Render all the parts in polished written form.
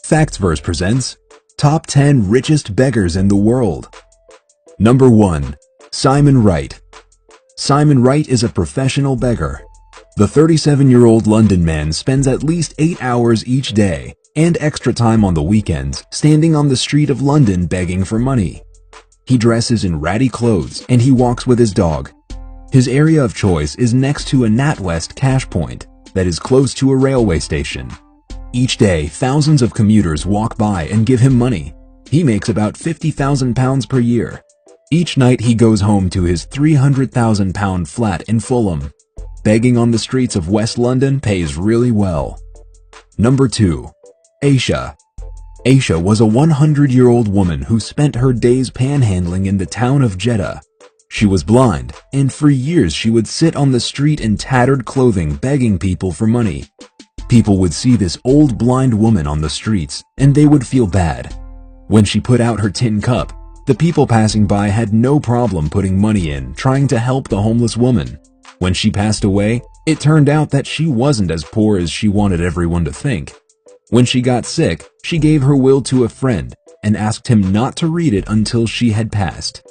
Factsverse presents Top 10 Richest Beggars in the World. Number 1. Simon Wright. Simon Wright is a professional beggar. The 37-year-old London man spends at least 8 hours each day and extra time on the weekends standing on the street of London begging for money. He dresses in ratty clothes and he walks with his dog. His area of choice is next to a NatWest cash point that is close to a railway station. Each day, thousands of commuters walk by and give him money. He makes about £50,000 per year. Each night he goes home to his £300,000 flat in Fulham. Begging on the streets of West London pays really well. Number 2. Aisha. Aisha was a 100-year-old woman who spent her days panhandling in the town of Jeddah. She was blind, and for years she would sit on the street in tattered clothing begging people for money. People would see this old blind woman on the streets, and they would feel bad. When she put out her tin cup, the people passing by had no problem putting money in, trying to help the homeless woman. When she passed away, it turned out that she wasn't as poor as she wanted everyone to think. When she got sick, she gave her will to a friend and asked him not to read it until she had passed.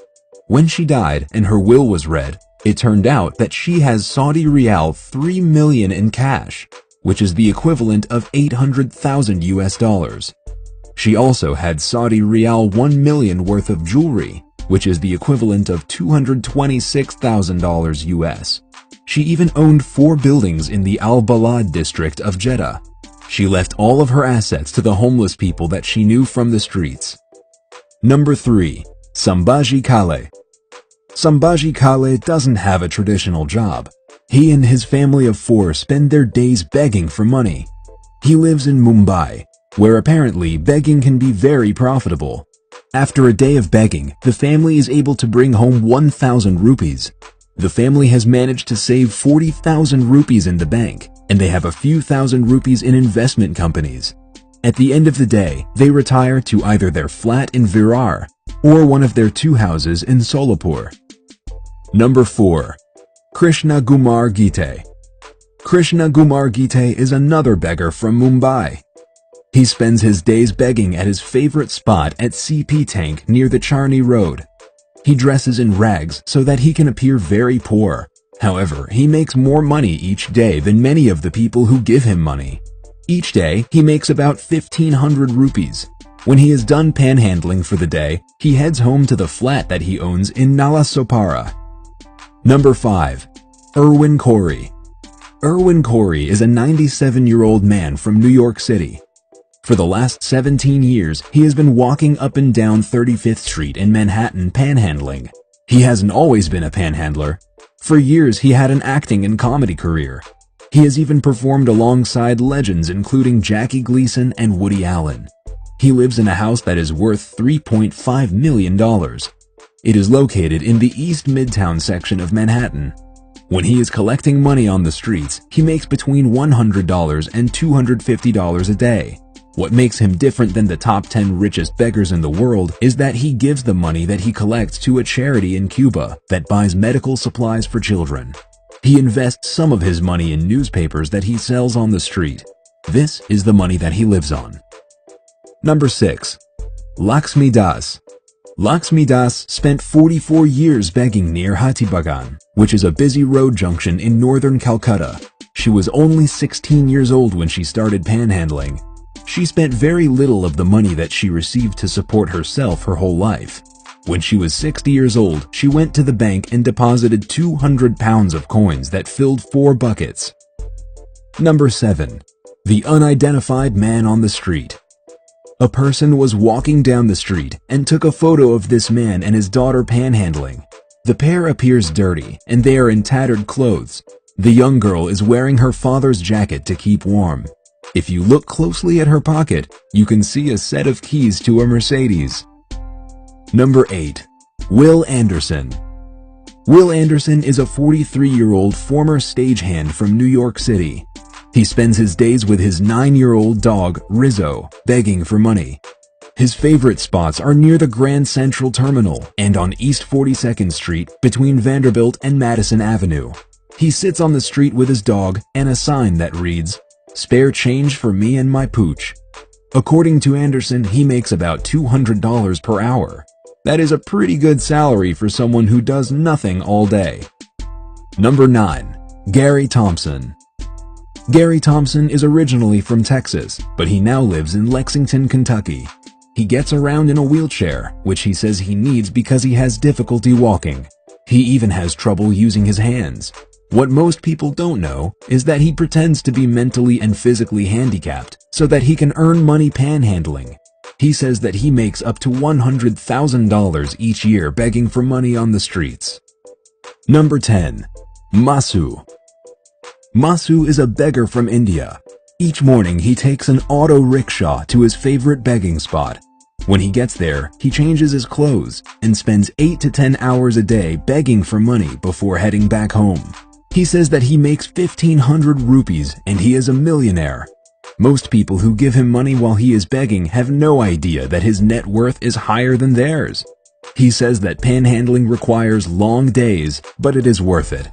When she died and her will was read, it turned out that she has Saudi Riyal 3 million in cash, which is the equivalent of 800,000 US dollars. She also had Saudi Riyal 1 million worth of jewelry, which is the equivalent of $226,000 US. She even owned 4 buildings in the Al-Balad district of Jeddah. She left all of her assets to the homeless people that she knew from the streets. Number 3. Sambhaji Kale. Sambhaji Kale doesn't have a traditional job. He and his family of 4 spend their days begging for money. He lives in Mumbai, where apparently begging can be very profitable. After a day of begging, the family is able to bring home 1,000 rupees. The family has managed to save 40,000 rupees in the bank, and they have a few thousand rupees in investment companies. At the end of the day, they retire to either their flat in Virar or one of their 2 houses in Solapur. Number 4. Krishna Kumar Gite. Krishna Kumar Gite is another beggar from Mumbai. He spends his days begging at his favorite spot at CP Tank near the Charni Road. He dresses in rags so that he can appear very poor. However, he makes more money each day than many of the people who give him money. Each day, he makes about 1,500 rupees. When he is done panhandling for the day, he heads home to the flat that he owns in Nalasopara. Number 5. Erwin Corey. Erwin Corey is a 97-year-old man from New York City. For the last 17 years, he has been walking up and down 35th Street in Manhattan panhandling. He hasn't always been a panhandler. For years, he had an acting and comedy career. He has even performed alongside legends including Jackie Gleason and Woody Allen. He lives in a house that is worth $3.5 million. It is located in the East Midtown section of Manhattan. When he is collecting money on the streets, he makes between $100 and $250 a day. What makes him different than the top 10 richest beggars in the world is that he gives the money that he collects to a charity in Cuba that buys medical supplies for children. He invests some of his money in newspapers that he sells on the street. This is the money that he lives on. Number 6. Lakshmi Das. Lakshmi Das spent 44 years begging near Hattibagan, which is a busy road junction in northern Calcutta. She was only 16 years old when she started panhandling. She spent very little of the money that she received to support herself her whole life. When she was 60 years old, she went to the bank and deposited 200 pounds of coins that filled 4 buckets. Number 7. The unidentified man on the street. A person was walking down the street and took a photo of this man and his daughter panhandling. The pair appears dirty and they are in tattered clothes. The young girl is wearing her father's jacket to keep warm. If you look closely at her pocket, you can see a set of keys to a Mercedes. Number 8. Will Anderson. Will Anderson is a 43-year-old former stagehand from New York City. He spends his days with his 9-year-old dog, Rizzo, begging for money. His favorite spots are near the Grand Central Terminal and on East 42nd Street between Vanderbilt and Madison Avenue. He sits on the street with his dog and a sign that reads, Spare change for me and my pooch. According to Anderson, he makes about $200 per hour. That is a pretty good salary for someone who does nothing all day. Number 9. Gary Thompson. Gary Thompson is originally from Texas, but he now lives in Lexington, Kentucky. He gets around in a wheelchair, which he says he needs because he has difficulty walking. He even has trouble using his hands. What most people don't know is that he pretends to be mentally and physically handicapped so that he can earn money panhandling. He says that he makes up to $100,000 each year begging for money on the streets. Number 10. Masu. Masu is a beggar from India. Each morning he takes an auto rickshaw to his favorite begging spot. When he gets there, he changes his clothes and spends 8 to 10 hours a day begging for money before heading back home. He says that he makes 1,500 rupees and he is a millionaire. Most people who give him money while he is begging have no idea that his net worth is higher than theirs. He says that panhandling requires long days, but it is worth it.